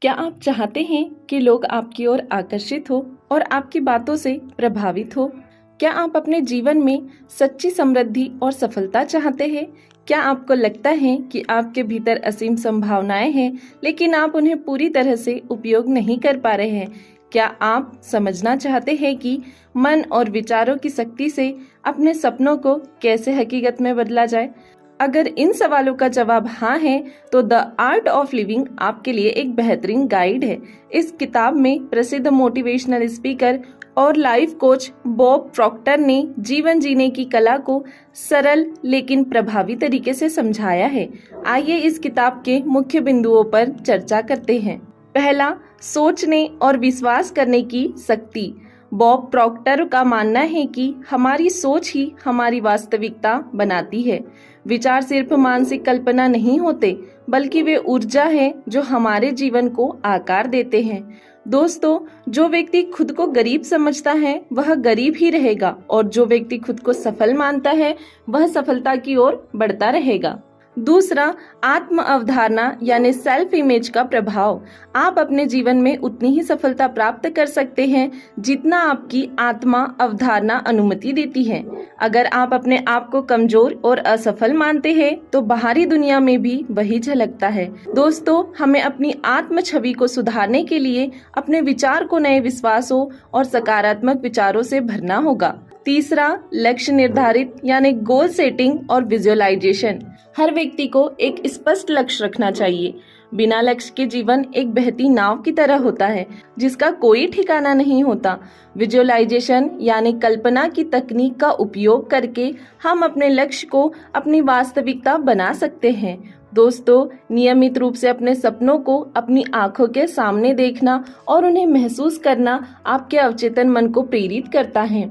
क्या आप चाहते हैं कि लोग आपकी ओर आकर्षित हो और आपकी बातों से प्रभावित हो? क्या आप अपने जीवन में सच्ची समृद्धि और सफलता चाहते हैं? क्या आपको लगता है कि आपके भीतर असीम संभावनाएं हैं, लेकिन आप उन्हें पूरी तरह से उपयोग नहीं कर पा रहे हैं? क्या आप समझना चाहते हैं कि मन और विचारों की शक्ति से अपने सपनों को कैसे हकीकत में बदला जाए? अगर इन सवालों का जवाब हाँ है, तो द आर्ट ऑफ लिविंग आपके लिए एक बेहतरीन गाइड है। इस किताब में प्रसिद्ध मोटिवेशनल स्पीकर और लाइफ कोच बॉब प्रॉक्टर ने जीवन जीने की कला को सरल लेकिन प्रभावी तरीके से समझाया है। आइए इस किताब के मुख्य बिंदुओं पर चर्चा करते हैं। पहला, सोचने और विश्वास करने की शक्ति। बॉब प्रॉक्टर का मानना है कि हमारी सोच ही हमारी वास्तविकता बनाती है। विचार सिर्फ मानसिक कल्पना नहीं होते, बल्कि वे ऊर्जा है जो हमारे जीवन को आकार देते हैं। दोस्तों, जो व्यक्ति खुद को गरीब समझता है वह गरीब ही रहेगा, और जो व्यक्ति खुद को सफल मानता है वह सफलता की ओर बढ़ता रहेगा। दूसरा, आत्म अवधारणा यानी सेल्फ इमेज का प्रभाव। आप अपने जीवन में उतनी ही सफलता प्राप्त कर सकते हैं जितना आपकी आत्मा अवधारणा अनुमति देती है। अगर आप अपने आप को कमजोर और असफल मानते हैं तो बाहरी दुनिया में भी वही झलकता है। दोस्तों, हमें अपनी आत्म छवि को सुधारने के लिए अपने विचार को नए विश्वासों और सकारात्मक विचारों से भरना होगा। तीसरा, लक्ष्य निर्धारित यानी गोल सेटिंग और विजुअलाइजेशन। हर व्यक्ति को एक स्पष्ट लक्ष्य रखना चाहिए। बिना लक्ष्य के जीवन एक बहती नाव की तरह होता है जिसका कोई ठिकाना नहीं होता। विजुअलाइजेशन यानी कल्पना की तकनीक का उपयोग करके हम अपने लक्ष्य को अपनी वास्तविकता बना सकते हैं। दोस्तों, नियमित रूप से अपने सपनों को अपनी आंखों के सामने देखना और उन्हें महसूस करना आपके अवचेतन मन को प्रेरित करता है।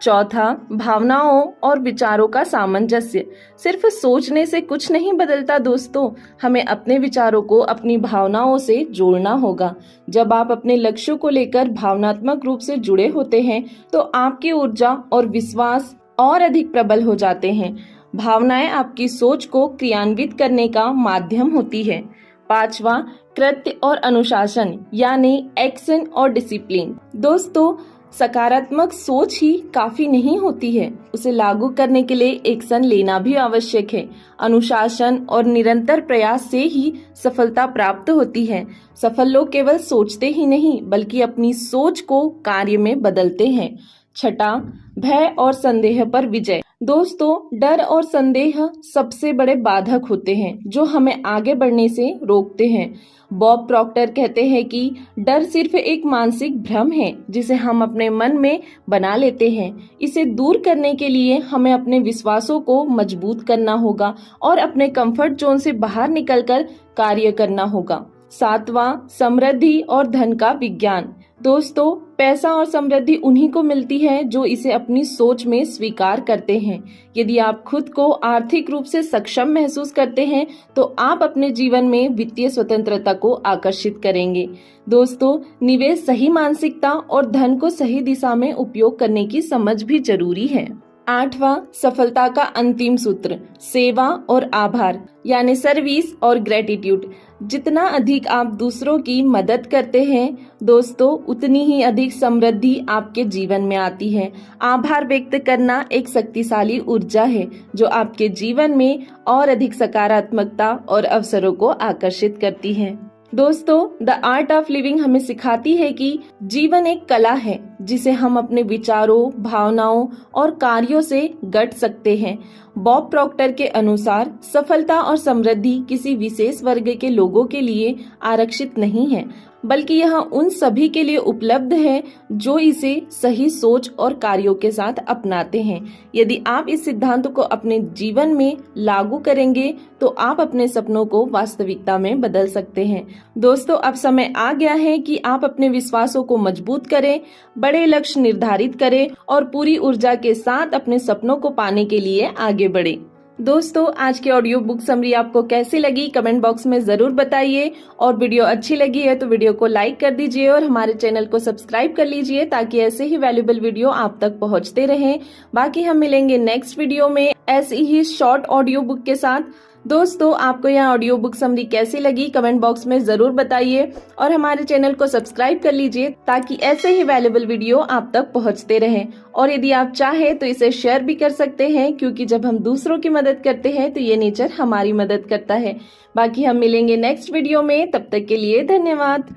चौथा, भावनाओं और विचारों का सामंजस्य। सिर्फ सोचने से कुछ नहीं बदलता दोस्तों, हमें अपने विचारों को अपनी भावनाओं से जोड़ना होगा। जब आप अपने लक्ष्यों को लेकर भावनात्मक रूप से जुड़े होते हैं तो आपकी ऊर्जा और विश्वास और अधिक प्रबल हो जाते हैं। भावनाएं आपकी सोच को क्रियान्वित करने का माध्यम होती है। पांचवा, कृत्य और अनुशासन यानी एक्शन और डिसिप्लिन। दोस्तों, सकारात्मक सोच ही काफी नहीं होती है, उसे लागू करने के लिए एक्शन लेना भी आवश्यक है। अनुशासन और निरंतर प्रयास से ही सफलता प्राप्त होती है। सफल लोग केवल सोचते ही नहीं बल्कि अपनी सोच को कार्य में बदलते हैं। छठा, भय और संदेह पर विजय। दोस्तों, डर और संदेह सबसे बड़े बाधक होते हैं जो हमें आगे बढ़ने से रोकते हैं। बॉब प्रॉक्टर कहते हैं कि डर सिर्फ एक मानसिक भ्रम है जिसे हम अपने मन में बना लेते हैं। इसे दूर करने के लिए हमें अपने विश्वासों को मजबूत करना होगा और अपने कंफर्ट जोन से बाहर निकलकर कार्य करना होगा। सातवां, समृद्धि और धन का विज्ञान। दोस्तों, पैसा और समृद्धि उन्हीं को मिलती है जो इसे अपनी सोच में स्वीकार करते हैं। यदि आप खुद को आर्थिक रूप से सक्षम महसूस करते हैं तो आप अपने जीवन में वित्तीय स्वतंत्रता को आकर्षित करेंगे। दोस्तों, निवेश, सही मानसिकता और धन को सही दिशा में उपयोग करने की समझ भी जरूरी है। आठवां, सफलता का अंतिम सूत्र, सेवा और आभार यानी सर्विस और ग्रेटिट्यूड। जितना अधिक आप दूसरों की मदद करते हैं दोस्तों, उतनी ही अधिक समृद्धि आपके जीवन में आती है। आभार व्यक्त करना एक शक्तिशाली ऊर्जा है जो आपके जीवन में और अधिक सकारात्मकता और अवसरों को आकर्षित करती है। दोस्तों, द आर्ट ऑफ लिविंग हमें सिखाती है कि जीवन एक कला है जिसे हम अपने विचारों, भावनाओं और कार्यों से गढ़ सकते हैं। बॉब प्रॉक्टर के अनुसार सफलता और समृद्धि किसी विशेष वर्ग के लोगों के लिए आरक्षित नहीं है, बल्कि यह उन सभी के लिए उपलब्ध है जो इसे सही सोच और कार्यों के साथ अपनाते हैं। यदि आप इस सिद्धांत को अपने जीवन में लागू करेंगे तो आप अपने सपनों को वास्तविकता में बदल सकते हैं। दोस्तों, अब समय आ गया है कि आप अपने विश्वासों को मजबूत करें, बड़े लक्ष्य निर्धारित करें और पूरी ऊर्जा के साथ अपने सपनों को पाने के लिए आगे बढ़ें। दोस्तों, आज की ऑडियो बुक समरी आपको कैसी लगी कमेंट बॉक्स में जरूर बताइए, और वीडियो अच्छी लगी है तो वीडियो को लाइक कर दीजिए और हमारे चैनल को सब्सक्राइब कर लीजिए ताकि ऐसे ही वैल्यूएबल वीडियो आप तक पहुंचते रहें। बाकी हम मिलेंगे नेक्स्ट वीडियो में ऐसी ही शॉर्ट ऑडियो बुक के साथ। दोस्तों, आपको यह ऑडियो बुक समरी कैसी लगी कमेंट बॉक्स में जरूर बताइए और हमारे चैनल को सब्सक्राइब कर लीजिए ताकि ऐसे ही वैल्यूएबल वीडियो आप तक पहुंचते रहें। और यदि आप चाहें तो इसे शेयर भी कर सकते हैं, क्योंकि जब हम दूसरों की मदद करते हैं तो ये नेचर हमारी मदद करता है। बाकी हम मिलेंगे नेक्स्ट वीडियो में, तब तक के लिए धन्यवाद।